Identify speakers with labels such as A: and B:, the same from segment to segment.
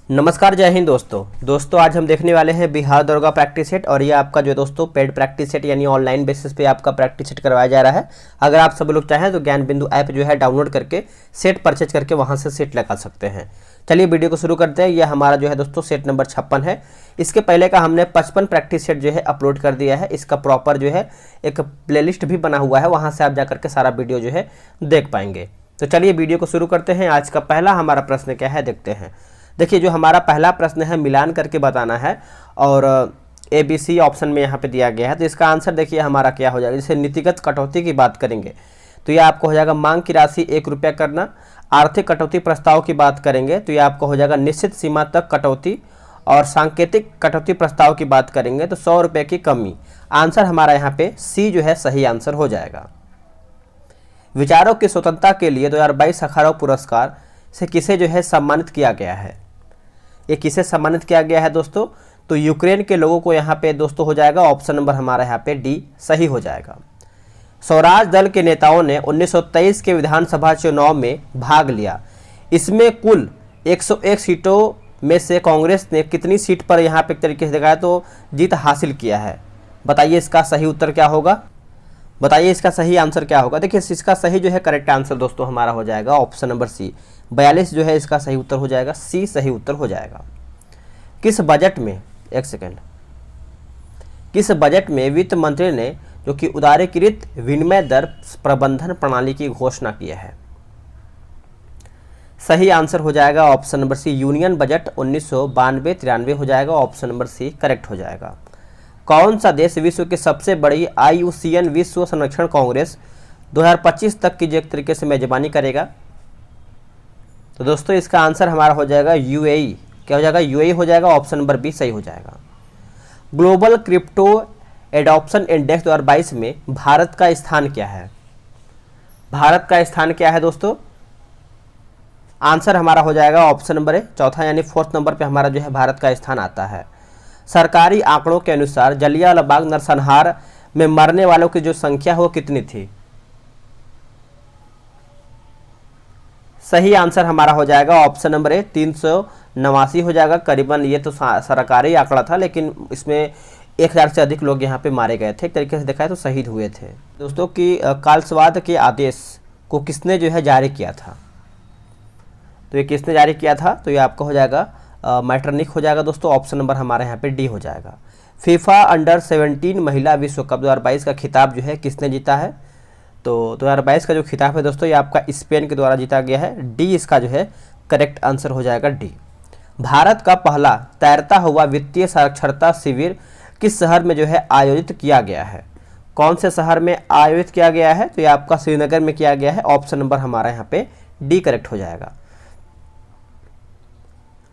A: नमस्कार, जय हिंद दोस्तों आज हम देखने वाले हैं बिहार दरोगा प्रैक्टिस सेट। और ये आपका जो है दोस्तों पेड प्रैक्टिस सेट यानी ऑनलाइन बेसिस पे आपका प्रैक्टिस सेट करवाया जा रहा है। अगर आप सब लोग चाहें तो ज्ञान बिंदु ऐप जो है डाउनलोड करके सेट परचेज करके वहां से सेट लगा सकते हैं। चलिए वीडियो को शुरू करते हैं। यह हमारा जो है दोस्तों सेट नंबर 56 है। इसके पहले का हमने 55 प्रैक्टिस सेट जो है अपलोड कर दिया है। इसका प्रॉपर जो है एक प्लेलिस्ट भी बना हुआ है, वहाँ से आप जाकर के सारा वीडियो जो है देख पाएंगे। तो चलिए वीडियो को शुरू करते हैं। आज का पहला हमारा प्रश्न क्या है देखते हैं। देखिए, जो हमारा पहला प्रश्न है मिलान करके बताना है और ABC ऑप्शन में यहाँ पे दिया गया है। तो इसका आंसर देखिए हमारा क्या हो जाएगा। जैसे नीतिगत कटौती की बात करेंगे तो ये आपको हो जाएगा मांग की राशि 1 रुपया करना। आर्थिक कटौती प्रस्ताव की बात करेंगे तो ये आपको हो जाएगा निश्चित सीमा तक कटौती। और सांकेतिक कटौती प्रस्ताव की बात करेंगे तो 100 रुपये की कमी। आंसर हमारा यहाँ पे सी जो है सही आंसर हो जाएगा। विचारों की स्वतंत्रता के लिए 2022 सखारव पुरस्कार से किसे जो है सम्मानित किया गया है। ये किसे सम्मानित किया गया है दोस्तों, तो यूक्रेन के लोगों को यहाँ पे दोस्तों हो जाएगा ऑप्शन नंबर हमारा यहाँ पे डी सही हो जाएगा। स्वराज दल के नेताओं ने 1923 के विधानसभा चुनाव में भाग लिया। इसमें कुल 101 सीटों में से कांग्रेस ने कितनी सीट पर यहाँ पे एक तरीके से दिखाया तो जीत हासिल किया है। बताइए इसका सही उत्तर क्या होगा, बताइए इसका सही आंसर क्या होगा। देखिए इसका सही जो है करेक्ट आंसर दोस्तों हमारा हो जाएगा ऑप्शन नंबर सी 42 जो है इसका सही उत्तर हो जाएगा। सी सही उत्तर हो जाएगा। किस बजट में, एक सेकेंड, किस बजट में वित्त मंत्री ने जो कि उदारीकृत विनिमय दर प्रबंधन प्रणाली की घोषणा की है। सही आंसर हो जाएगा option number C union budget 1992-93 हो जाएगा। ऑप्शन नंबर सी करेक्ट हो जाएगा। कौन सा देश विश्व की सबसे बड़ी IUCN विश्व संरक्षण कांग्रेस 2025 तक की एक तरीके से मेजबानी करेगा। तो दोस्तों इसका आंसर हमारा हो जाएगा UAE। क्या हो जाएगा, UAE हो जाएगा। ऑप्शन नंबर बी सही हो जाएगा। ग्लोबल क्रिप्टो एडॉप्शन इंडेक्स 2022 में भारत का स्थान क्या है। भारत का स्थान क्या है दोस्तों, आंसर हमारा हो जाएगा ऑप्शन नंबर ए चौथा यानी 4th नंबर पे हमारा जो है भारत का स्थान आता है। सरकारी आंकड़ों के अनुसार जलियांवाला बाग नरसंहार में मरने वालों की जो संख्या है वो कितनी थी। सही आंसर हमारा हो जाएगा ऑप्शन नंबर ए 389 हो जाएगा करीबन। ये तो सरकारी आंकड़ा था लेकिन इसमें 1000 से अधिक लोग यहाँ पे मारे गए थे। एक तरीके से देखा है तो शहीद हुए थे दोस्तों। कि कालसवाद के आदेश को किसने जो है जारी किया था। तो ये किसने जारी किया था, तो ये आपका हो जाएगा मैटरनिक हो जाएगा दोस्तों। ऑप्शन नंबर हमारे यहाँ पे डी हो जाएगा। फीफा अंडर 17 महिला विश्व कप 2022 का खिताब जो है किसने जीता है। तो 2022 का जो खिताब है दोस्तों ये आपका स्पेन के द्वारा जीता गया है। डी इसका जो है करेक्ट आंसर हो जाएगा डी। भारत का पहला तैरता हुआ वित्तीय साक्षरता शिविर किस शहर में जो है आयोजित किया गया है। कौन से शहर में आयोजित किया गया है, तो ये आपका श्रीनगर में किया गया है। ऑप्शन नंबर हमारा यहाँ पे डी करेक्ट हो जाएगा।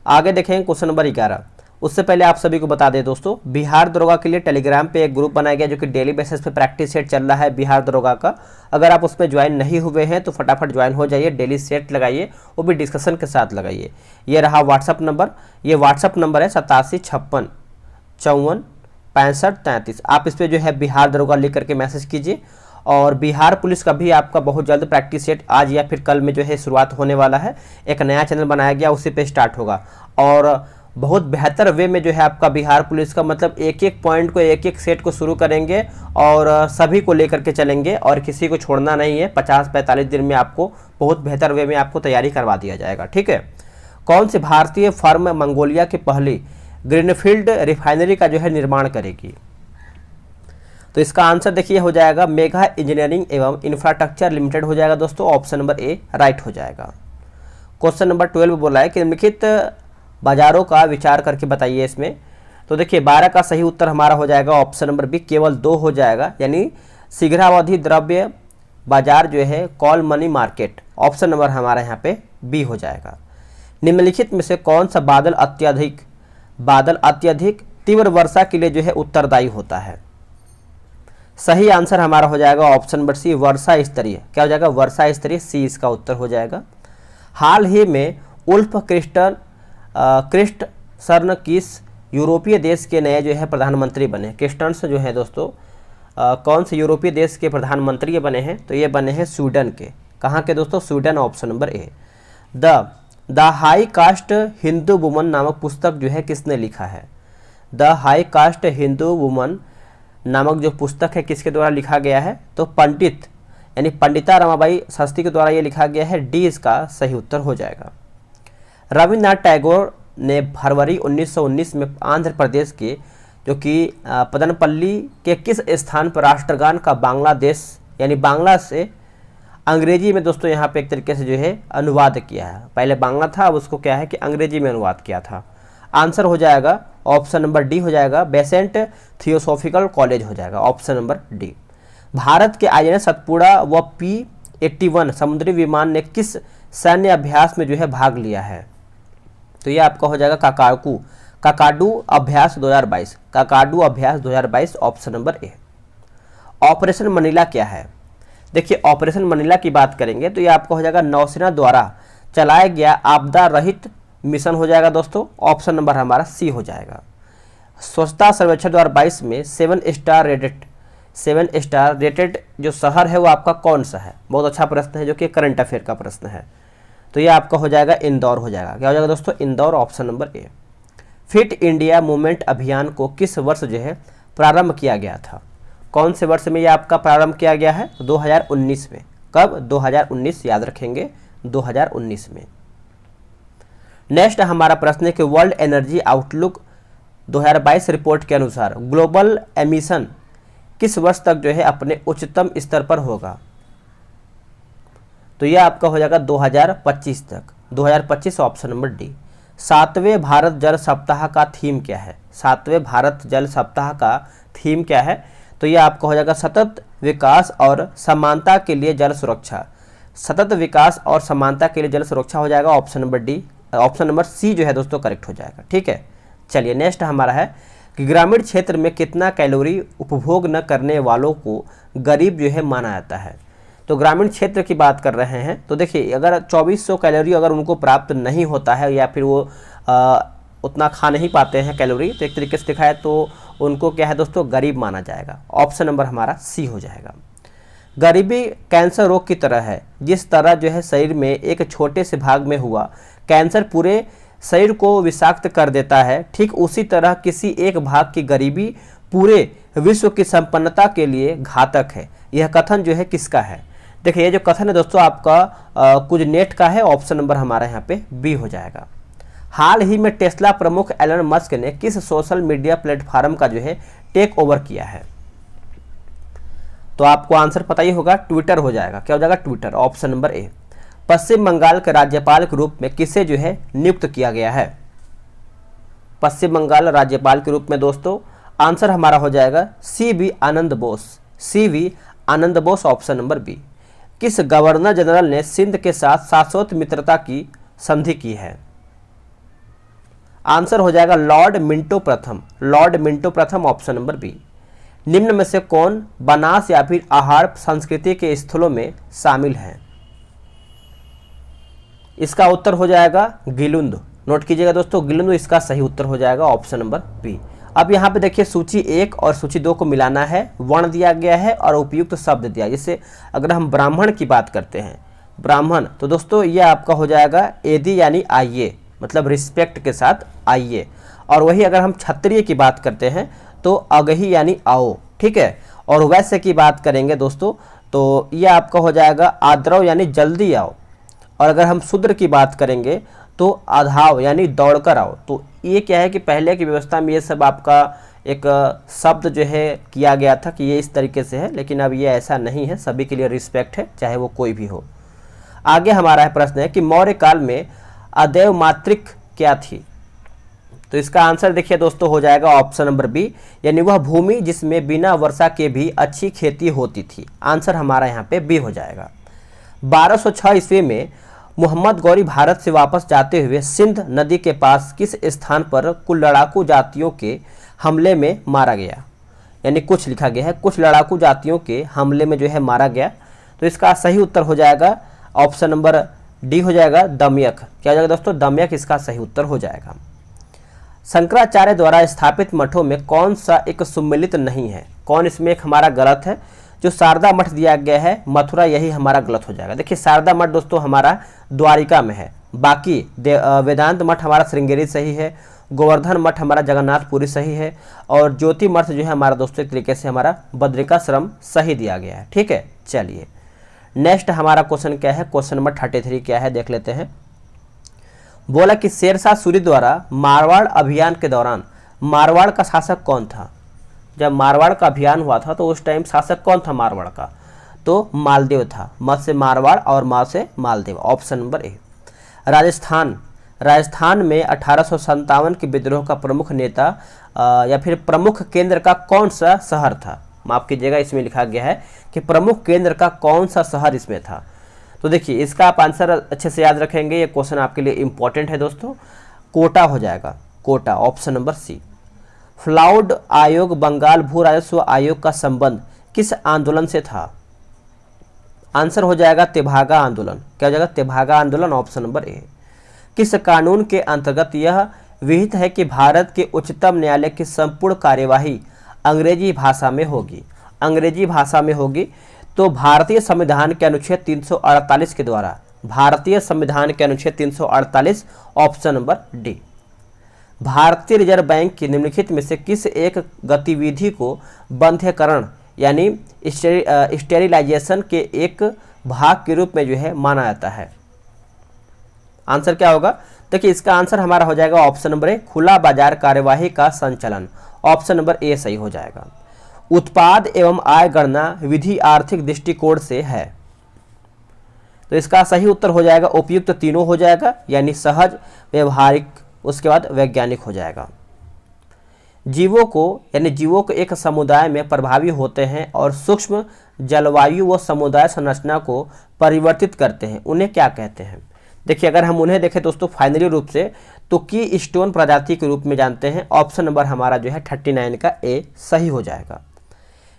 A: आगे देखेंगे क्वेश्चन नंबर 11। उससे पहले आप सभी को बता दें दोस्तों, बिहार दरोगा के लिए टेलीग्राम पे एक ग्रुप बनाया गया जो कि डेली बेसिस पे प्रैक्टिस सेट चल रहा है बिहार दरोगा का। अगर आप उसमें ज्वाइन नहीं हुए हैं तो फटाफट ज्वाइन हो जाइए। डेली सेट लगाइए, वो भी डिस्कशन के साथ लगाइए। ये रहा व्हाट्सअप नंबर, ये व्हाट्सअप नंबर है 8756546533। आप इस पर जो है बिहार दरोगा लिख करके मैसेज कीजिए। और बिहार पुलिस का भी आपका बहुत जल्द प्रैक्टिस सेट आज या फिर कल में जो है शुरुआत होने वाला है। एक नया चैनल बनाया गया, उसी पे स्टार्ट होगा और बहुत बेहतर वे में जो है आपका बिहार पुलिस का मतलब एक एक पॉइंट को एक एक सेट को शुरू करेंगे और सभी को लेकर के चलेंगे और किसी को छोड़ना नहीं है। 50-45 दिन में आपको बहुत बेहतर वे में आपको तैयारी करवा दिया जाएगा, ठीक है। कौन सी भारतीय फर्म मंगोलिया की पहली ग्रीनफील्ड रिफाइनरी का जो है निर्माण करेगी। तो इसका आंसर देखिए हो जाएगा मेगा इंजीनियरिंग एवं इंफ्रास्ट्रक्चर लिमिटेड हो जाएगा दोस्तों। ऑप्शन नंबर ए राइट हो जाएगा। क्वेश्चन नंबर 12 बोला है कि निम्नलिखित बाजारों का विचार करके बताइए इसमें। तो देखिए 12 का सही उत्तर हमारा हो जाएगा ऑप्शन नंबर बी केवल 2 हो जाएगा, यानी शीघ्रावधि द्रव्य बाजार जो है call money market. Option number हमारा यहाँ पे बी हो जाएगा। निम्नलिखित में से कौन सा बादल अत्यधिक तीव्र वर्षा के लिए जो है उत्तरदायी होता है। सही आंसर हमारा हो जाएगा ऑप्शन नंबर सी वर्षा स्तरीय। क्या हो जाएगा, वर्षा स्तरीय। सी इसका उत्तर हो जाएगा। हाल ही में उल्फ क्रिस्टसन किस यूरोपीय देश के नए जो है प्रधानमंत्री बने। क्रिस्टन्स जो है दोस्तों कौन से यूरोपीय देश के प्रधानमंत्री बने हैं, तो ये बने हैं स्वीडन के। कहाँ के दोस्तों, Sweden. Option number A. The the high cast Hindu woman नामक पुस्तक जो है किसने लिखा है? The high cast Hindu woman नामक जो पुस्तक है किसके द्वारा लिखा गया है? तो पंडित यानी पंडिता रमाबाई शास्त्री के द्वारा ये लिखा गया है। डी इसका सही उत्तर हो जाएगा। रविन्द्रनाथ टैगोर ने फरवरी 1919 में आंध्र प्रदेश के जो कि पदनपल्ली के किस स्थान पर राष्ट्रगान का बांग्लादेश यानी बांग्ला से अंग्रेजी में दोस्तों यहाँ पे एक तरीके से जो है अनुवाद किया है। पहले बांग्ला था, अब उसको क्या है कि अंग्रेजी में अनुवाद किया था। आंसर हो जाएगा ऑप्शन नंबर डी हो जाएगा, बेसेंट थियोसॉफिकल कॉलेज हो जाएगा ऑप्शन नंबर डी। भारत के आईएनएस सतपुड़ा व P-81 समुद्री विमान ने किस सैन्य अभ्यास में जो है भाग लिया है? तो ये आपका हो जाएगा काकाडू अभ्यास 2022, काकाडू अभ्यास 2022 ऑप्शन नंबर ए। ऑपरेशन मनीला क्या है? देखिए ऑपरेशन मनीला की बात करेंगे तो ये आपका हो जाएगा नौसेना द्वारा चलाया गया आपदा रहित मिशन हो जाएगा दोस्तों, ऑप्शन नंबर हमारा सी हो जाएगा। स्वच्छता सर्वेक्षण 2022 में 7 स्टार रेटेड जो शहर है वो आपका कौन सा है? बहुत अच्छा प्रश्न है जो कि करंट अफेयर का प्रश्न है। तो ये आपका हो जाएगा इंदौर हो जाएगा। क्या हो जाएगा दोस्तों? इंदौर ऑप्शन नंबर ए। फिट इंडिया मूवमेंट अभियान को किस वर्ष जो है प्रारंभ किया गया था? कौन से वर्ष में ये आपका प्रारंभ किया गया है? 2019 में। कब? 2019 याद रखेंगे 2019 में। नेक्स्ट हमारा प्रश्न है कि वर्ल्ड एनर्जी आउटलुक 2022 रिपोर्ट के अनुसार ग्लोबल एमिशन किस वर्ष तक जो है अपने उच्चतम स्तर पर होगा? तो यह आपका हो जाएगा 2025 तक, 2025 ऑप्शन नंबर डी। 7वें भारत जल सप्ताह का थीम क्या है? 7वें भारत जल सप्ताह का थीम क्या है? तो यह आपका हो जाएगा सतत विकास और समानता के लिए जल सुरक्षा। सतत विकास और समानता के लिए जल सुरक्षा हो जाएगा option number D, option number C जो है दोस्तों करेक्ट हो जाएगा। ठीक है, चलिए नेक्स्ट हमारा है कि ग्रामीण क्षेत्र में कितना कैलोरी उपभोग न करने वालों को गरीब जो है माना जाता है? तो ग्रामीण क्षेत्र की बात कर रहे हैं तो देखिए अगर 2400 कैलोरी अगर उनको प्राप्त नहीं होता है या फिर वो उतना खा नहीं पाते हैं कैलोरी, तो एक तरीके से देखा है तो उनको क्या है दोस्तों गरीब माना जाएगा। ऑप्शन नंबर हमारा सी हो जाएगा। गरीबी कैंसर रोग की तरह है, जिस तरह जो है शरीर में एक छोटे से भाग में हुआ कैंसर पूरे शरीर को विषाक्त कर देता है, ठीक उसी तरह किसी एक भाग की गरीबी पूरे विश्व की संपन्नता के लिए घातक है। यह कथन जो है किसका है? देखिए ये जो कथन है दोस्तों आपका कुछ नेट का है, ऑप्शन नंबर हमारा यहाँ पे बी हो जाएगा। हाल ही में टेस्ला प्रमुख एलन मस्क ने किस सोशल मीडिया प्लेटफॉर्म का जो है टेक ओवर किया है? तो आपको आंसर पता ही होगा, ट्विटर हो जाएगा। क्या हो जाएगा? Twitter option number A. Paschim Bangal के राज्यपाल के रूप में किसे जो है नियुक्त किया गया है? पश्चिम बंगाल राज्यपाल के रूप में दोस्तों आंसर हमारा हो जाएगा सी.वी. आनंद बोस, सी.वी. आनंद बोस ऑप्शन नंबर बी। किस गवर्नर जनरल ने सिंध के साथ शाश्वत मित्रता की संधि की है? आंसर हो जाएगा लॉर्ड मिंटो प्रथम, लॉर्ड मिंटो प्रथम ऑप्शन नंबर बी। निम्न में से कौन बनास या फिर आहार संस्कृति के स्थलों में शामिल है? इसका उत्तर हो जाएगा गिलुंद। नोट कीजिएगा दोस्तों, गिलुंद इसका सही उत्तर हो जाएगा ऑप्शन नंबर बी। अब यहाँ पे देखिए सूची 1 और सूची 2 को मिलाना है, वर्ण दिया गया है और उपयुक्त शब्द दिया। जैसे अगर हम ब्राह्मण की बात करते हैं, ब्राह्मण, तो दोस्तों ये आपका हो जाएगा एदी यानी आइए, मतलब रिस्पेक्ट के साथ आइए। और वही अगर हम क्षत्रिय की बात करते हैं तो अगही यानी आओ। ठीक है, और वैश्य की बात करेंगे दोस्तों तो ये आपका हो जाएगा आद्रव यानी जल्दी आओ। और अगर हम शूद्र की बात करेंगे तो आधाव यानी दौड़कर आओ। तो ये क्या है कि पहले की व्यवस्था में ये सब आपका एक शब्द जो है किया गया था कि ये इस तरीके से है, लेकिन अब ये ऐसा नहीं है, सभी के लिए रिस्पेक्ट है चाहे वो कोई भी हो। आगे हमारा प्रश्न है कि मौर्य काल में अदैव मातृक क्या थी? तो इसका आंसर देखिए दोस्तों हो जाएगा ऑप्शन नंबर बी, यानी वह भूमि जिसमें बिना वर्षा के भी अच्छी खेती होती थी। आंसर हमारा यहाँ पे बी हो जाएगा। 1206 ईस्वी में मोहम्मद गौरी भारत से वापस जाते हुए सिंध नदी के पास किस स्थान पर कुछ लड़ाकू जातियों के हमले में मारा गया? यानी कुछ लिखा गया है, कुछ लड़ाकू जातियों के हमले में जो है मारा गया। तो इसका सही उत्तर हो जाएगा ऑप्शन नंबर डी हो जाएगा दमयक। क्या हो जाएगा दोस्तों? दमयक इसका सही उत्तर हो जाएगा। शंकराचार्य द्वारा स्थापित मठों में कौन सा एक सुम्मिलित नहीं है? कौन इसमें एक हमारा गलत है? जो शारदा मठ दिया गया है, मथुरा, यही हमारा गलत हो जाएगा। देखिए शारदा मठ दोस्तों हमारा द्वारिका में है, बाकी वेदांत मठ हमारा श्रृंगेरी सही है, गोवर्धन मठ हमारा जगन्नाथपुरी सही है, और ज्योति मठ जो है हमारा दोस्तों एक तरीके से हमारा बद्रिकाश्रम सही दिया गया है। ठीक है, चलिए नेक्स्ट हमारा क्वेश्चन क्या है, क्वेश्चन नंबर 33 क्या है देख लेते हैं। बोला कि शेरशाह सूरी द्वारा मारवाड़ अभियान के दौरान मारवाड़ का शासक कौन था। जब मारवाड़ का अभियान हुआ था तो उस टाइम शासक कौन था मारवाड़ का, तो मालदेव था। म से मारवाड़ और मा से मालदेव, ऑप्शन नंबर ए। राजस्थान में 1857 के विद्रोह का प्रमुख नेता या फिर प्रमुख केंद्र का कौन सा शहर था। माफ कीजिएगा, इसमें लिखा गया है कि प्रमुख केंद्र का कौन सा शहर इसमें था। तो देखिए इसका आप आंसर अच्छे से याद रखेंगे, ये क्वेश्चन आपके लिए इंपॉर्टेंट है दोस्तों। कोटा हो जाएगा, Kota, option number C. Floud आयोग बंगाल भू राजस्व आयोग का संबंध किस आंदोलन से था। आंसर हो जाएगा तेभागा आंदोलन। क्या हो जाएगा, तेभागा आंदोलन, ऑप्शन नंबर ए। किस कानून के अंतर्गत यह विहित है कि भारत के उच्चतम न्यायालय की संपूर्ण कार्यवाही अंग्रेजी भाषा में होगी। अंग्रेजी भाषा में होगी तो भारतीय संविधान के अनुच्छेद 348 के द्वारा, भारतीय संविधान के अनुच्छेद 348, ऑप्शन नंबर डी। भारतीय रिजर्व बैंक की निम्नलिखित में से किस एक गतिविधि को बंध्यकरण यानी स्टेरिलाइजेशन के एक भाग के रूप में जो है माना जाता है। आंसर क्या होगा, देखिए इसका आंसर हमारा हो जाएगा ऑप्शन नंबर ए, खुला बाजार कार्यवाही का संचालन, ऑप्शन नंबर ए सही हो जाएगा। उत्पाद एवं आय गणना विधि आर्थिक दृष्टिकोण से है, तो इसका सही उत्तर हो जाएगा उपयुक्त तीनों हो जाएगा, यानी सहज, व्यवहारिक, उसके बाद वैज्ञानिक हो जाएगा। जीवों को एक समुदाय में प्रभावी होते हैं और सूक्ष्म जलवायु व समुदाय संरचना को परिवर्तित करते हैं, उन्हें क्या कहते हैं। देखिए अगर हम उन्हें देखें दोस्तों फाइनली रूप से तो की स्टोन प्रजाति के रूप में जानते हैं, ऑप्शन नंबर हमारा जो है 39 का ए सही हो जाएगा।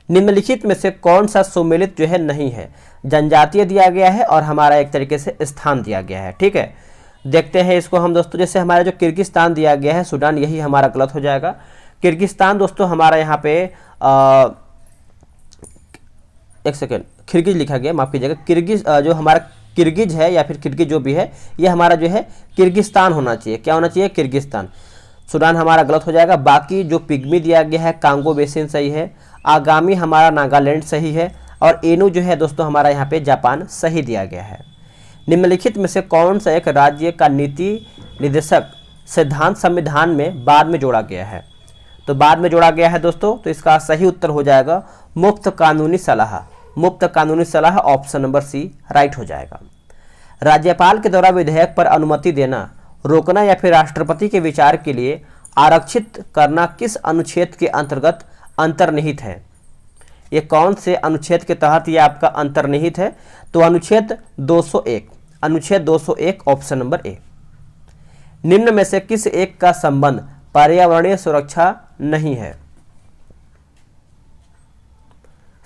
A: निम्नलिखित में से कौन सा सुमेलित जो है नहीं है। जनजातीय दिया गया है और हमारा एक तरीके से स्थान दिया गया है। ठीक है, देखते हैं इसको हम दोस्तों। जैसे हमारा जो किर्गिस्तान दिया गया है, सूडान, यही हमारा गलत हो जाएगा। किर्गिस्तान दोस्तों हमारा यहाँ पे एक सेकेंड, किर्गिज लिखा गया, माफ कीजिएगा। किर्गिज जो हमारा किर्गिज है या फिर किर्गिज जो भी है, ये हमारा जो है किर्गिस्तान होना चाहिए। क्या होना चाहिए, किर्गिस्तान। सूडान हमारा गलत हो जाएगा। बाकी जो पिग्मी दिया गया है, कांगो बेसिन सही है। आगामी हमारा नागालैंड सही है, और एनु जो है दोस्तों हमारा यहाँ पे जापान सही दिया गया है। निम्नलिखित में से कौन सा एक राज्य का नीति निर्देशक सिद्धांत संविधान में बाद में जोड़ा गया है। तो बाद में जोड़ा गया है दोस्तों, तो इसका सही उत्तर हो जाएगा मुफ्त कानूनी सलाह, मुफ्त कानूनी सलाह, ऑप्शन नंबर सी राइट हो जाएगा। राज्यपाल के द्वारा विधेयक पर अनुमति देना, रोकना या फिर राष्ट्रपति के विचार के लिए आरक्षित करना किस अनुच्छेद के अंतर्गत अंतर्निहित है। ये कौन से अनुच्छेद के तहत ये आपका अंतर्निहित है, तो अनुच्छेद 201, अनुच्छेद 201, ऑप्शन नंबर ए। निम्न में से किस एक का संबंध पर्यावरणीय सुरक्षा नहीं है।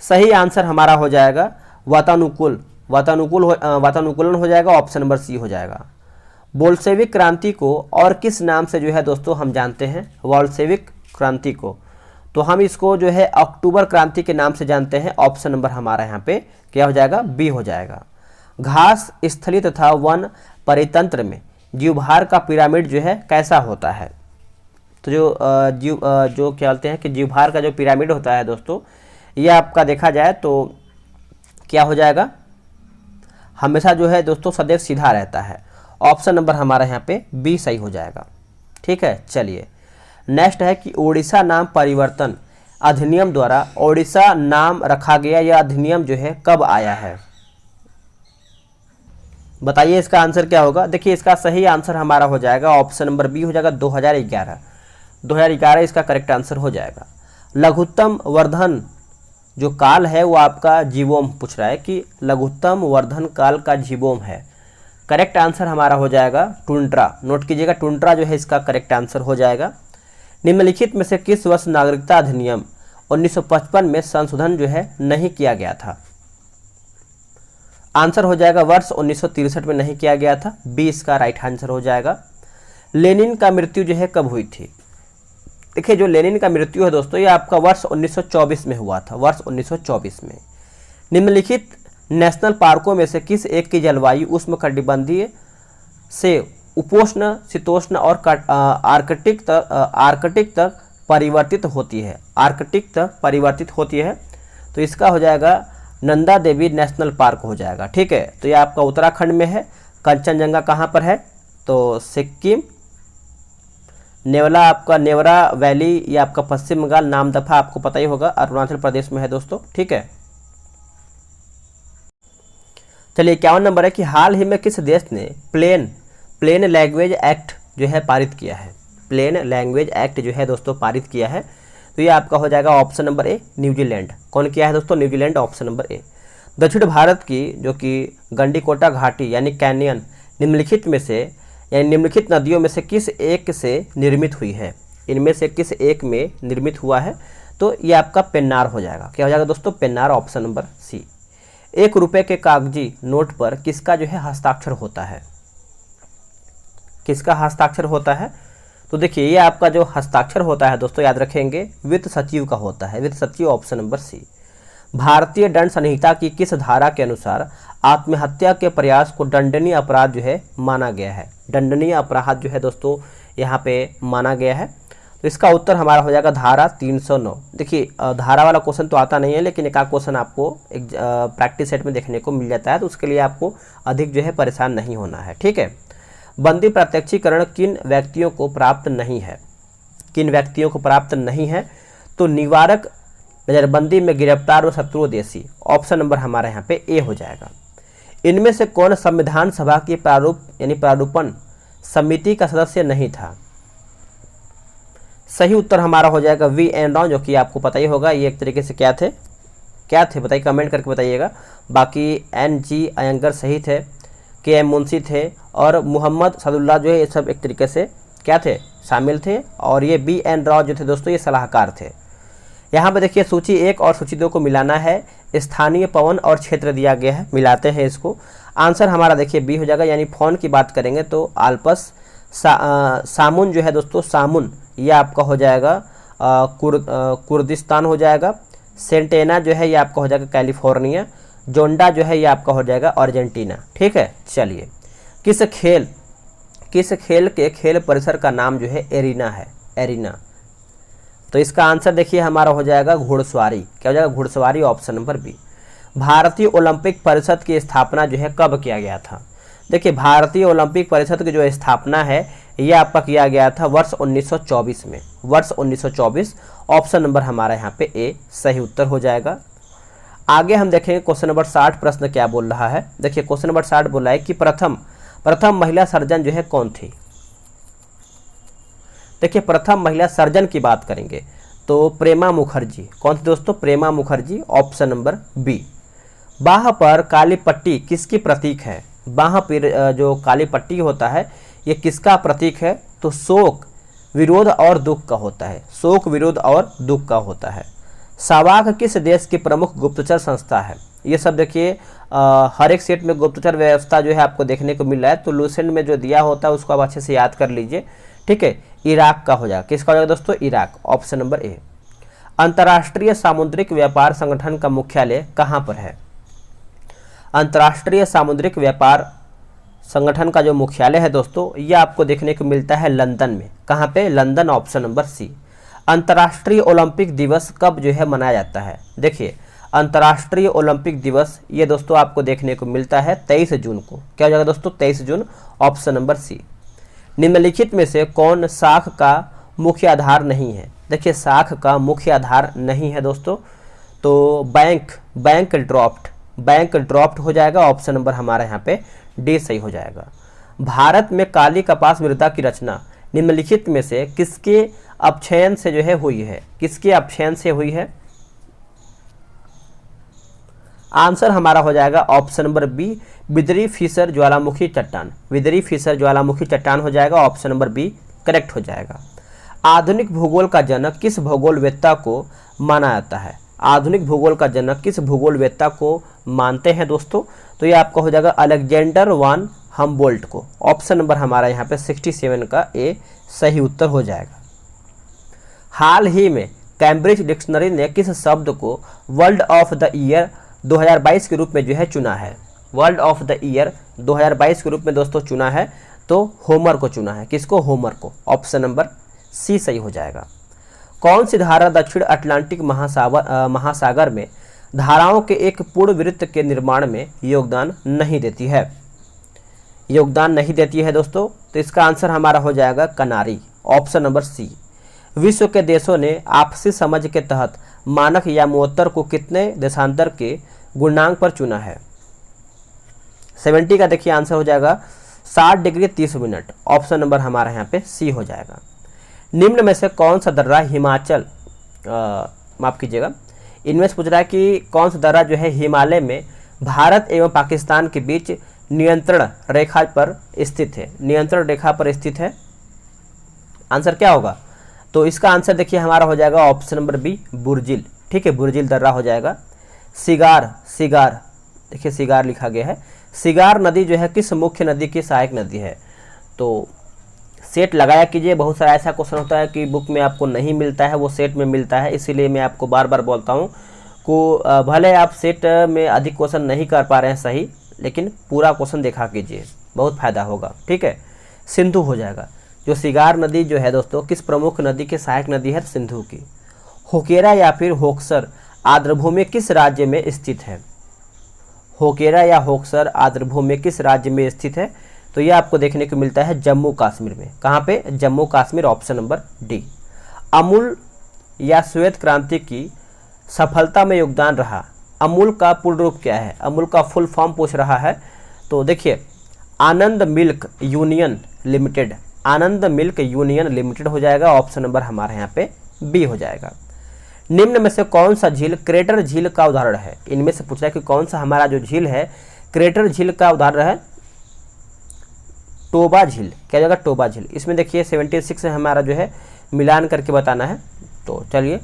A: सही आंसर हमारा हो जाएगा वातानुकूलन हो जाएगा, ऑप्शन नंबर सी हो जाएगा। बोल्शेविक क्रांति को और किस नाम से जो है दोस्तों हम जानते हैं, बोल्शेविक क्रांति को, तो हम इसको जो है अक्टूबर क्रांति के नाम से जानते हैं, ऑप्शन नंबर हमारा यहाँ पे क्या हो जाएगा, बी हो जाएगा। घास स्थली तथा वन परितंत्र में जीवभार का पिरामिड जो है कैसा होता है। तो जो क्या बोलते हैं कि जीवभार का जो पिरामिड होता है दोस्तों, ये आपका देखा जाए तो क्या हो जाएगा, हमेशा जो है दोस्तों सदैव सीधा रहता है, ऑप्शन नंबर हमारा यहाँ पे बी सही हो जाएगा। ठीक है, चलिए नेक्स्ट है कि ओडिशा नाम परिवर्तन अधिनियम द्वारा ओडिशा नाम रखा गया, यह अधिनियम जो है कब आया है। बताइए इसका आंसर क्या होगा। देखिए इसका सही आंसर हमारा हो जाएगा ऑप्शन नंबर बी हो जाएगा, 2011 इसका करेक्ट आंसर हो जाएगा। लघुत्तम वर्धन जो काल है वो आपका जीवोम पूछ रहा है कि लघुत्तम वर्धन काल का जीवोम है। करेक्ट आंसर हमारा हो जाएगा टुंड्रा, नोट कीजिएगा, टुंड्रा जो है इसका करेक्ट आंसर हो जाएगा। निम्नलिखित में से किस वर्ष नागरिकता अधिनियम 1955 में संशोधन जो है नहीं किया गया था। आंसर हो जाएगा वर्ष 1963 में नहीं किया गया था, बी इसका राइट आंसर हो जाएगा। लेनिन का मृत्यु जो है कब हुई थी। देखिए जो लेनिन का मृत्यु है दोस्तों, ये आपका वर्ष 1924 में हुआ था, वर्ष 1924 में। निम्नलिखित नेशनल पार्कों में से किस एक की जलवायु उष्णकटिबंधीय से उपोष्ण, शीतोष्ण और आर्कटिक तक परिवर्तित होती है। आर्कटिक तक परिवर्तित होती है, तो इसका हो जाएगा नंदा देवी नेशनल पार्क हो जाएगा। ठीक है, तो ये आपका उत्तराखंड में है। कंचनजंगा कहाँ पर है? तो सिक्किम। नेवला आपका नेवरा वैली, ये आपका पश्चिम बंगाल। नामदफा आपको पता ही होगा, अरुणाचल प्रदेश में है दोस्तों। ठीक है, चलिए 51 नंबर है कि हाल ही में किस देश ने प्लेन लैंग्वेज एक्ट जो है पारित किया है? प्लेन लैंग्वेज एक्ट जो है दोस्तों पारित किया है, तो ये आपका हो जाएगा ऑप्शन नंबर ए, न्यूजीलैंड। कौन किया है दोस्तों? न्यूजीलैंड, ऑप्शन नंबर ए। दक्षिण भारत की जो कि गंडीकोटा घाटी यानी कैनियन निम्नलिखित नदियों में से किस एक से निर्मित हुई है? इनमें से किस एक में निर्मित हुआ है? तो ये आपका पेन्नार हो जाएगा। क्या हो जाएगा दोस्तों? पेन्नार, ऑप्शन नंबर सी। 1 रुपये के कागजी नोट पर किसका जो है हस्ताक्षर होता है? किसका हस्ताक्षर होता है? तो देखिए, ये आपका जो हस्ताक्षर होता है दोस्तों, याद रखेंगे, वित्त सचिव का होता है। वित्त सचिव, ऑप्शन नंबर सी। भारतीय दंड संहिता की किस धारा के अनुसार आत्महत्या के प्रयास को दंडनीय अपराध जो है माना गया है? दंडनीय अपराध जो है दोस्तों यहाँ पे माना गया है, तो इसका उत्तर हमारा हो जाएगा धारा 309। देखिए, धारा वाला क्वेश्चन तो आता नहीं है, लेकिन एक आध क्वेश्चन आपको एक प्रैक्टिस सेट में देखने को मिल जाता है, तो उसके लिए आपको अधिक जो है परेशान नहीं होना है। ठीक है, बंदी प्रत्यक्षीकरण किन व्यक्तियों को प्राप्त नहीं है? किन व्यक्तियों को प्राप्त नहीं है? तो निवारक नजरबंदी में गिरफ्तार व शत्रुदेशी, ऑप्शन नंबर हमारे यहाँ पे ए हो जाएगा। इनमें से कौन संविधान सभा की प्रारूपण समिति का सदस्य नहीं था? सही उत्तर हमारा हो जाएगा वी एन राव, जो कि आपको पता ही होगा। ये एक तरीके से क्या थे बताइए, कमेंट करके बताइएगा। बाकी एन जी अयंगर सही थे, के एम मुंशी थे, और मोहम्मद सदुल्ला जो है, ये सब एक तरीके से क्या थे? शामिल थे। और ये बी एन राव जो थे दोस्तों, ये सलाहकार थे। यहाँ पे देखिए, सूची 1 और सूची 2 को मिलाना है। स्थानीय पवन और क्षेत्र दिया गया है, मिलाते हैं इसको। आंसर हमारा देखिए बी हो जाएगा, यानी फोन की बात करेंगे तो आल्पस। सामुन जो है दोस्तों, सामुन ये आपका हो जाएगा कुर्दिस्तान हो जाएगा। सेंटेना जो है ये आपका हो जाएगा कैलिफोर्निया। जोंडा जो है ये आपका हो जाएगा अर्जेंटीना। ठीक है, चलिए, किस खेल के खेल परिसर का नाम जो है एरिना है? एरिना। तो इसका आंसर देखिए हमारा हो जाएगा घुड़सवारी। क्या हो जाएगा? घुड़सवारी, ऑप्शन नंबर बी। भारतीय ओलंपिक परिषद की स्थापना जो है कब किया गया था? देखिए, भारतीय ओलंपिक परिषद की जो स्थापना है ये आपका किया गया था वर्ष 1924 में। वर्ष 1924, ऑप्शन नंबर हमारा यहाँ पे ए सही उत्तर हो जाएगा। आगे हम देखेंगे क्वेश्चन नंबर 60 प्रश्न क्या बोल रहा है। देखिए, क्वेश्चन नंबर 60 बोला है कि प्रथम महिला सर्जन जो है कौन थी? देखिए, प्रथम महिला सर्जन की बात करेंगे तो प्रेमा मुखर्जी। कौन थी दोस्तों? प्रेमा मुखर्जी, ऑप्शन नंबर बी। बाह पर काली पट्टी किसकी प्रतीक है? बाह पर जो काली पट्टी होता है ये किसका प्रतीक है? तो शोक, विरोध और दुख का होता है। शोक, विरोध और दुख का होता है। सावाक किस देश की प्रमुख गुप्तचर संस्था है? ये सब देखिए, हर एक सेट में गुप्तचर व्यवस्था जो है आपको देखने को मिल रहा है, तो लूसेंट में जो दिया होता है उसको आप अच्छे से याद कर लीजिए। ठीक है, इराक का हो जाएगा। किसका हो जाएगा दोस्तों? इराक, ऑप्शन नंबर ए। अंतर्राष्ट्रीय सामुद्रिक व्यापार संगठन का मुख्यालय कहाँ पर है? अंतर्राष्ट्रीय सामुद्रिक व्यापार संगठन का जो मुख्यालय है दोस्तों, ये आपको देखने को मिलता है लंदन में। कहाँ पे? London, option number C. अंतर्राष्ट्रीय ओलंपिक दिवस कब जो है मनाया जाता है? देखिए, अंतर्राष्ट्रीय ओलंपिक दिवस ये दोस्तों आपको देखने को मिलता है 23 जून को। क्या हो जाएगा दोस्तों? 23 जून, ऑप्शन नंबर सी। निम्नलिखित में से कौन शाख का मुख्य आधार नहीं है? देखिए, शाख का मुख्य आधार नहीं है दोस्तों, तो बैंक ड्राफ्ट हो जाएगा। ऑप्शन नंबर हमारा यहाँ पे डी सही हो जाएगा। भारत में काली कपास मृदा की रचना निम्नलिखित में से किसके अपक्षयन से जो है हुई है? किसके अपक्षयन से हुई है? आंसर हमारा हो जाएगा option number B, Bidri fissure ज्वालामुखी चट्टान। बिदरी फिशर ज्वालामुखी चट्टान हो जाएगा, ऑप्शन नंबर बी करेक्ट हो जाएगा। आधुनिक भूगोल का जनक किस भूगोलवेत्ता को माना जाता है? आधुनिक भूगोल का जनक किस भूगोलवेत्ता को मानते हैं दोस्तों? तो ये आपका हो जाएगा अलेक्जेंडर वान हमबोल्ट को। ऑप्शन नंबर हमारा यहाँ पे 67 का ए सही उत्तर हो जाएगा। हाल ही में कैम्ब्रिज डिक्शनरी ने किस शब्द को वर्ल्ड ऑफ द ईयर 2022 के रूप में जो है चुना है? वर्ल्ड ऑफ द ईयर 2022 के रूप में दोस्तों चुना है, तो होमर को चुना है। किसको? होमर को। ऑप्शन नंबर सी सही हो जाएगा। कौन सी धारा दक्षिण अटलांटिक महासागर में धाराओं के एक पूर्ण वृत्त के निर्माण में योगदान नहीं देती है? योगदान नहीं देती है दोस्तों, तो इसका आंसर हमारा हो जाएगा कनारी। Option number C. विश्व के देशों ने आपसी समझ के तहत मानक या मोतर को कितने देशांतर के गुणांक पर चुना है? 70 का देखिए आंसर हो जाएगा 60 डिग्री 30 मिनट। ऑप्शन नंबर हमारा यहाँ पे सी हो जाएगा। निम्न में से कौन सा दर्रा हिमाचल माफ कीजिएगा, इनमें से पूछ रहा है कि कौन सा दर्रा जो है हिमालय में भारत एवं पाकिस्तान के बीच नियंत्रण रेखा पर स्थित है? नियंत्रण रेखा पर स्थित है। आंसर क्या होगा? तो इसका आंसर देखिए हमारा हो जाएगा ऑप्शन नंबर बी, बुर्जिल। ठीक है, बुर्जिल दर्रा हो जाएगा। सिगार, सिगार देखिए सिगार लिखा गया है। सिगार नदी जो है किस मुख्य नदी की सहायक नदी है? तो सेट लगाया कीजिए। बहुत सारा ऐसा क्वेश्चन होता है कि बुक में आपको नहीं मिलता है, वो सेट में मिलता है, इसीलिए मैं आपको बार बार बोलता हूँ को भले आप सेट में अधिक क्वेश्चन नहीं कर पा रहे हैं सही, लेकिन पूरा क्वेश्चन देखा कीजिए, बहुत फायदा होगा। ठीक है, सिंधु हो जाएगा। जो सिगार नदी जो है दोस्तों किस प्रमुख नदी की सहायक नदी है? सिंधु की। होकेरा या फिर होक्सर आर्द्रभूमि किस राज्य में स्थित है? होकेरा या होक्सर आर्द्रभूमि किस राज्य में स्थित है? तो यह आपको देखने को मिलता है जम्मू कश्मीर में। कहाँ पे? Jammu Kashmir. Option number D. Amul या श्वेत क्रांति की सफलता में योगदान रहा, अमूल का पूर्ण रूप क्या है? अमूल का फुल फॉर्म पूछ रहा है। तो देखिए आनंद मिल्क यूनियन लिमिटेड, आनंद मिल्क यूनियन लिमिटेड हो जाएगा। ऑप्शन नंबर हमारे यहाँ पे बी हो जाएगा। निम्न में से कौन सा झील क्रेटर झील का उदाहरण है? इनमें से पूछ रहा है कि कौन सा हमारा जो झील है क्रेटर झील का उदाहरण है? टोबा झील। क्या जगह? टोबा झील। इसमें देखिए 76 से हमारा जो है मिलान करके बताना है। तो चलिए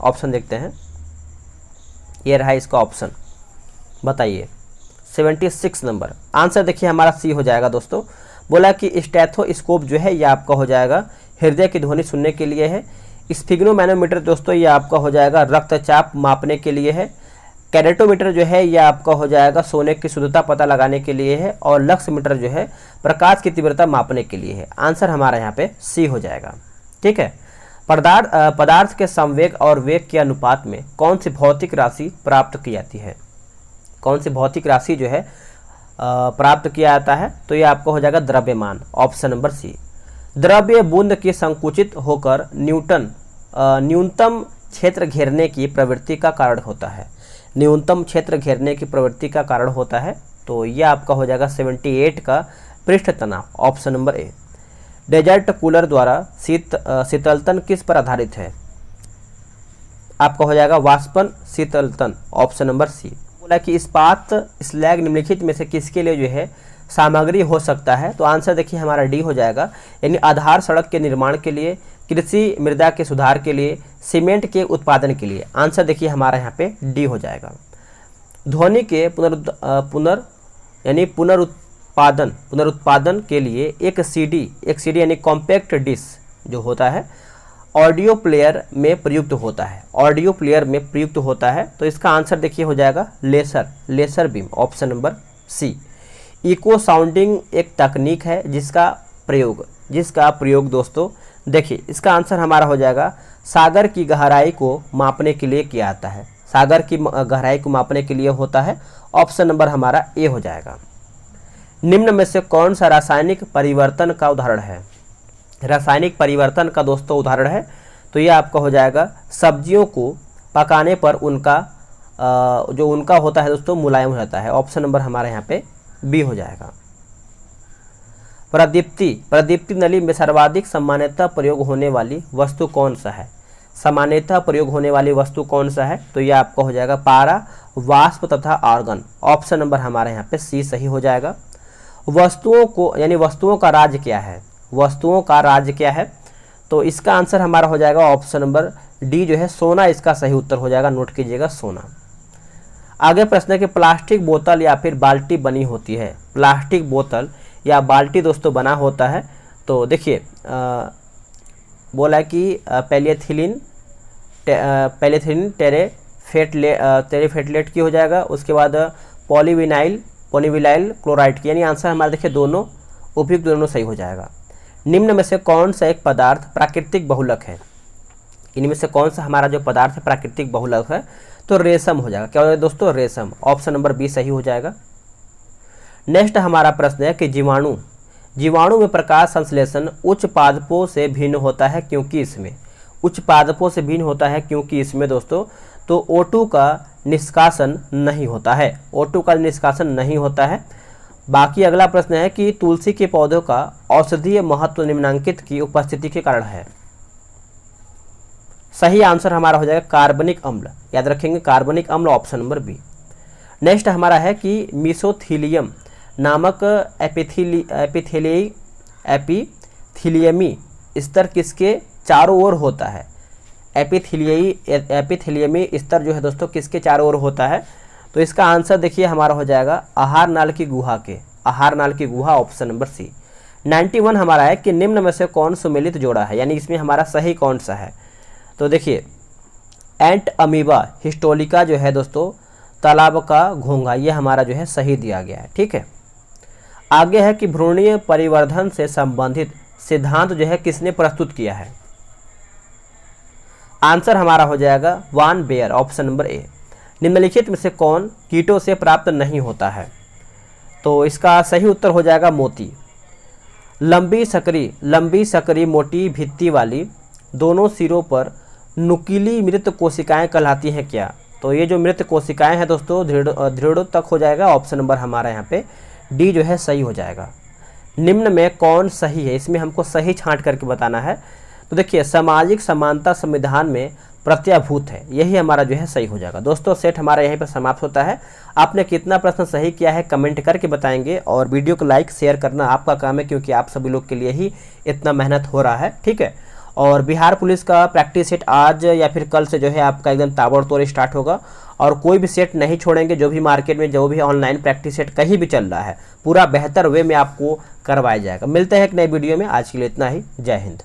A: ऑप्शन देखते हैं। ये रहा इसका ऑप्शन, बताइए 76 नंबर। आंसर देखिए हमारा सी हो जाएगा दोस्तों। बोला कि स्टेथोस्कोप जो है ये आपका हो जाएगा हृदय की ध्वनि सुनने के लिए है। स्फिग्नोमैनोमीटर दोस्तों ये आपका हो जाएगा रक्तचाप मापने के लिए है। कैरेटोमीटर जो है यह आपका हो जाएगा सोने की शुद्धता पता लगाने के लिए है। और लक्समीटर जो है प्रकाश की तीव्रता मापने के लिए है। आंसर हमारा यहाँ पे सी हो जाएगा। ठीक है, पदार्थ के संवेग और वेग के अनुपात में कौन सी भौतिक राशि प्राप्त की जाती है? कौन सी भौतिक राशि जो है प्राप्त किया जाता है? तो ये आपका हो जाएगा द्रव्यमान। Option number C. द्रव्य बूंद की संकुचित होकर न्यूनतम क्षेत्र घेरने की प्रवृत्ति का कारण होता है। न्यूनतम क्षेत्र घेरने की प्रवृत्ति का कारण होता है। तो ये आपका हो जाएगा 78 का पृष्ठ तनाव। Option number A. Desert cooler द्वारा शीतलतन किस पर आधारित है? आपका हो जाएगा वाष्पन शीतलतन। ऑप्शन नंबर सी। बोला कि इस्पात स्लैग निम्नलिखित में से किसके लिए जो है सामग्री हो सकता है? तो आंसर देखिए हमारा डी हो जाएगा, यानी आधार सड़क के निर्माण के लिए, कृषि मृदा के सुधार के लिए, सीमेंट के उत्पादन के लिए। आंसर देखिए हमारा यहाँ पे डी हो जाएगा। ध्वनि के पुनरुत्पादन के लिए एक सीडी यानी कॉम्पैक्ट डिस्क जो होता है ऑडियो प्लेयर में प्रयुक्त होता है। ऑडियो प्लेयर में प्रयुक्त होता है। तो इसका आंसर देखिए हो जाएगा laser beam. Option number C. Echo sounding एक तकनीक है जिसका प्रयोग दोस्तों देखिए इसका आंसर हमारा हो जाएगा सागर की गहराई को मापने के लिए किया जाता है। सागर की गहराई को मापने के लिए होता है। ऑप्शन नंबर हमारा ए हो जाएगा। निम्न में से कौन सा रासायनिक परिवर्तन का उदाहरण है? रासायनिक परिवर्तन का दोस्तों उदाहरण है तो ये आपका हो जाएगा सब्जियों को पकाने पर उनका होता है दोस्तों मुलायम हो जाता है। ऑप्शन नंबर हमारे यहाँ पे बी हो जाएगा। प्रदीप्ति नली में सर्वाधिक सामान्यतः प्रयोग होने वाली वस्तु कौन सा है? सामान्यतः प्रयोग होने वाली वस्तु कौन सा है? तो यह आपका हो जाएगा पारा, वाष्प तथा आर्गन। ऑप्शन नंबर हमारे यहाँ पे सी सही हो जाएगा। वस्तुओं का राज्य क्या है? वस्तुओं का राज्य क्या है? तो इसका आंसर हमारा हो जाएगा ऑप्शन नंबर डी जो है सोना, इसका सही उत्तर हो जाएगा। नोट कीजिएगा सोना। आगे प्रश्न है कि प्लास्टिक बोतल या फिर बाल्टी बनी होती है। प्लास्टिक बोतल या बाल्टी दोस्तों बना होता है। तो देखिए बोला कि पैलिएथिलीन टेरेफेटलेट की हो जाएगा। उसके बाद पॉलीविनाइल पॉलीविनाइल क्लोराइड की, यानी आंसर हमारा देखिए दोनों उपयुक्त, दोनों सही हो जाएगा। निम्न में से कौन सा एक पदार्थ प्राकृतिक बहुलक है? इनमें से कौन सा हमारा जो पदार्थ है प्राकृतिक बहुलक है? तो रेशम हो जाएगा। क्या हो जाएगा दोस्तों? रेशम। ऑप्शन नंबर बी सही हो जाएगा। नेक्स्ट हमारा प्रश्न है कि जीवाणु में प्रकाश संश्लेषण उच्च पादपों से भिन्न होता है क्योंकि इसमें, उच्च पादपों से भिन्न होता है क्योंकि इसमें दोस्तों तो O2 का निष्कासन नहीं होता है, O2 का निष्कासन नहीं होता है। बाकी अगला प्रश्न है कि तुलसी के पौधों का औषधीय महत्व निम्नलिखित की उपस्थिति के कारण है। सही आंसर हमारा हो जाएगा कार्बनिक अम्ल, याद रखेंगे कार्बनिक अम्ल, ऑप्शन नंबर बी। नेक्स्ट हमारा है कि मीसोथीलियम नामक एपिथीलियमी स्तर किसके चारों ओर होता है? एपिथीलियमी स्तर जो है दोस्तों किसके चारों ओर होता है? तो इसका आंसर देखिए हमारा हो जाएगा आहार नाल की गुहा के, आहार नाल की गुहा, ऑप्शन नंबर सी। 91 हमारा है कि निम्न में से कौन सुमेलित जोड़ा है, यानी इसमें हमारा सही कौन सा है? तो देखिए एंट अमीबा हिस्टोलिका जो है दोस्तों तालाब का घोंघा, ये हमारा जो है सही दिया गया है। ठीक है, आगे है कि भ्रूणीय परिवर्धन से संबंधित सिद्धांत जो है किसने प्रस्तुत किया है? आंसर हमारा हो जाएगा वान बेयर, ऑप्शन नंबर ए। निम्नलिखित में से कौन कीटों से प्राप्त नहीं होता है? तो इसका सही उत्तर हो जाएगा मोती। लंबी सकरी मोटी भित्ति वाली दोनों सिरों पर नुकीली मृत कोशिकाएं कहलाती हैं क्या? तो ये जो मृत कोशिकाएं हैं दोस्तों दृढ़ोत्तक हो जाएगा, ऑप्शन नंबर हमारा यहाँ पे डी जो है सही हो जाएगा। निम्न में कौन सही है? इसमें हमको सही छांट करके बताना है। तो देखिए सामाजिक समानता संविधान में प्रत्याभूत है, यही हमारा जो है सही हो जाएगा। दोस्तों सेट हमारा यहीं पर समाप्त होता है। आपने कितना प्रश्न सही किया है कमेंट करके बताएंगे, और वीडियो को लाइक शेयर करना आपका काम है, क्योंकि आप सभी लोग के लिए ही इतना मेहनत हो रहा है। ठीक है, और बिहार पुलिस का प्रैक्टिस सेट आज या फिर कल से जो है आपका एकदम ताबड़तोड़ स्टार्ट होगा, और कोई भी सेट नहीं छोड़ेंगे। जो भी मार्केट में जो भी ऑनलाइन प्रैक्टिस सेट कहीं भी चल रहा है पूरा बेहतर वे में आपको करवाया जाएगा। मिलते हैं एक नई वीडियो में, आज के लिए इतना ही। जय हिंद।